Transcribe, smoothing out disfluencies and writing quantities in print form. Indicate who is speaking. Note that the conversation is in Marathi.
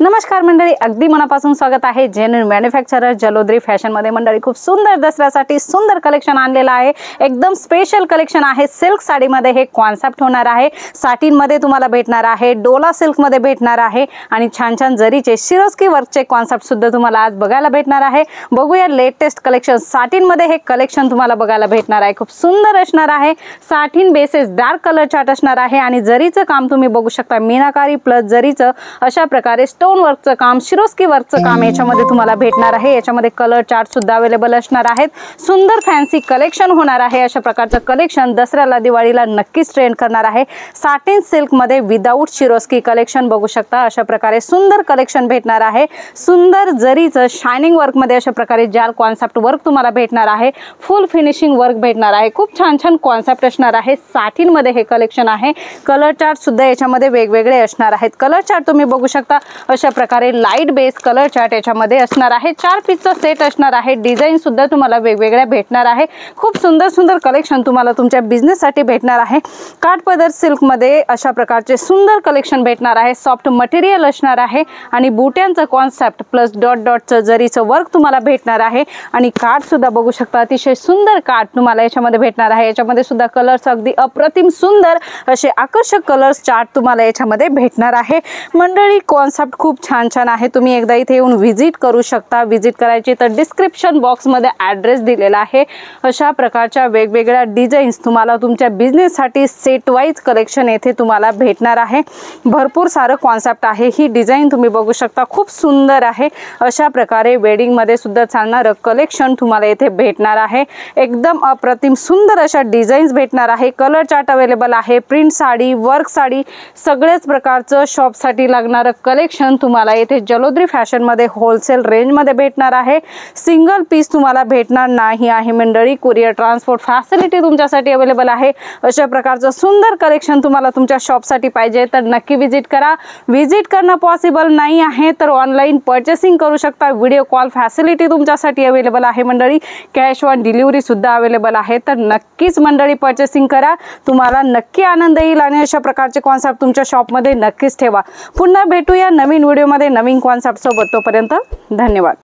Speaker 1: नमस्कार मंडळी, अगदी मनापासून स्वागत आहे जेन्युइन मॅन्युफॅक्चरर जलोद्री फॅशन मध्ये। मंडळी खूप सुंदर दसऱ्यासाठी सुंदर कलेक्शन आणलेलं आहे। एकदम स्पेशल कलेक्शन आहे। सिल्क साडी मध्ये हे कॉन्सेप्ट होणार आहे। साटिन मध्ये तुम्हाला भेटणार आहे, डोला सिल्क मध्ये भेटणार आहे आणि छान छान जरीचे शिरोस्की वर्कचे कॉन्सेप्ट सुद्धा तुम्हाला आज बघायला भेटणार आहे। बघूया लेटेस्ट कलेक्शन। साटिन मध्ये हे कलेक्शन तुम्हाला बघायला भेटणार आहे। खूप सुंदर असणार आहे। Satin bases dark colour chart असणार आहे आणि जरीचं काम तुम्ही बघू शकता, मीनाकारी प्लस जरीचं अशा प्रकारे स्टोन वर्कचं काम, शिरोस्की वर्कचं काम याच्यामध्ये तुम्हाला भेटणार आहे। याच्यामध्ये कलर चार्ट सुद्धा अवेलेबल असणार आहेत। सुंदर फॅन्सी कलेक्शन होणार आहे। अशा प्रकारचं कलेक्शन दसऱ्याला दिवाळीला नक्कीच ट्रेंड करणार आहे। साटिन सिल्क मध्ये विदाउट शिरोस्की कलेक्शन बघू शकता। अशा प्रकारे सुंदर कलेक्शन भेटणार आहे। सुंदर जरीचं शायनिंग वर्क मध्ये अशा प्रकारे जाल कॉन्सेप्ट वर्क तुम्हाला भेटणार आहे। फुल फिनिशिंग वर्क भेटणार आहे। खूप छान छान कॉन्सेप्ट असणार आहे। साटिन मध्ये हे कलेक्शन आहे। कलर चार्ट सुद्धा याच्यामध्ये वेगवेगळे असणार आहेत। कलर चार्ट तुम्ही बघू शकता। अशा प्रकारे लाइट बेस कलर चार्ट याच्यामध्ये असणार आहे। 4 पीसचा सेट असणार आहे। डिझाइन सुद्धा तुम्हाला वेगवेगळ्या भेटणार आहे। खूप सुंदर सुंदर कलेक्शन तुम्हाला तुमच्या बिझनेस साठी भेटणार आहे। काठपदर सिल्क मध्ये अशा प्रकारचे सुंदर कलेक्शन भेटणार आहे। सॉफ्ट मटेरियल असणार आहे आणि बुट्यांचा कॉन्सेप्ट प्लस डॉट डॉटचं जरीचं वर्क तुम्हाला भेटणार आहे आणि काठ सुद्धा बघू शकता। अतिशय सुंदर काठ तुम्हाला याच्यामध्ये भेटणार आहे। याच्यामध्ये सुद्धा कलर्स अगदी अप्रतिम सुंदर असे आकर्षक कलर्स चार्ट तुम्हाला याच्यामध्ये भेटणार आहे। मंडळी कॉन्सेप्ट खूप छान छान आहे। तुम्ही एकदा इथे येऊन व्हिजिट करू शकता। व्हिजिट करायची तर डिस्क्रिप्शन बॉक्स मध्ये ॲड्रेस दिलेला आहे। अशा प्रकारच्या वेगवेगळ्या डिझाईन्स तुम्हाला तुमच्या बिझनेस साठी सेट वाईज कलेक्शन येथे तुम्हाला भेटणार आहे। भरपूर सारं कॉन्सेप्ट आहे। ही डिझाइन तुम्ही बघू शकता, खूप सुंदर आहे। अशा प्रकारे वेडिंग मध्ये सुद्धा चालणारं कलेक्शन तुम्हाला येथे भेटणार आहे। एकदम अप्रतिम सुंदर अशा डिझाईन्स भेटणार आहे। कलर चार्ट अवेलेबल आहे। प्रिंट साडी, वर्क साडी, सगळेच प्रकारचं शॉप साठी लागणारं कलेक्शन तुम्हाला येथे जलोद्री फॅशन मध्ये होलसेल रेंज मध्ये भेटणार आहे। सिंगल पीस तुम्हाला भेटणार नाही आहे मंडळी। कुरिअर ट्रान्सपोर्ट फॅसिलिटी तुमच्यासाठी अवेलेबल आहे। अशा प्रकारचं सुंदर कलेक्शन तुम्हाला तुमच्या शॉप साठी पाहिजे तर नक्की व्हिजिट करा। व्हिजिट करणं पॉसिबल नाही आहे तर ऑनलाईन परचेसिंग करू शकता। व्हिडिओ कॉल फॅसिलिटी तुमच्यासाठी अवेलेबल आहे मंडळी। कॅश ऑन डिलिव्हरी सुद्धा अवेलेबल आहे। तर नक्कीच मंडळी परचेसिंग करा, तुम्हाला नक्की आनंद येईल आणि अशा प्रकारचे कॉन्सेप्ट तुमच्या शॉप मध्ये नक्कीच ठेवा। पुन्हा भेटूया नवीन व्हिडिओ मध्ये नवीन कॉन्सेप्ट सोबत। तोपर्यंत धन्यवाद।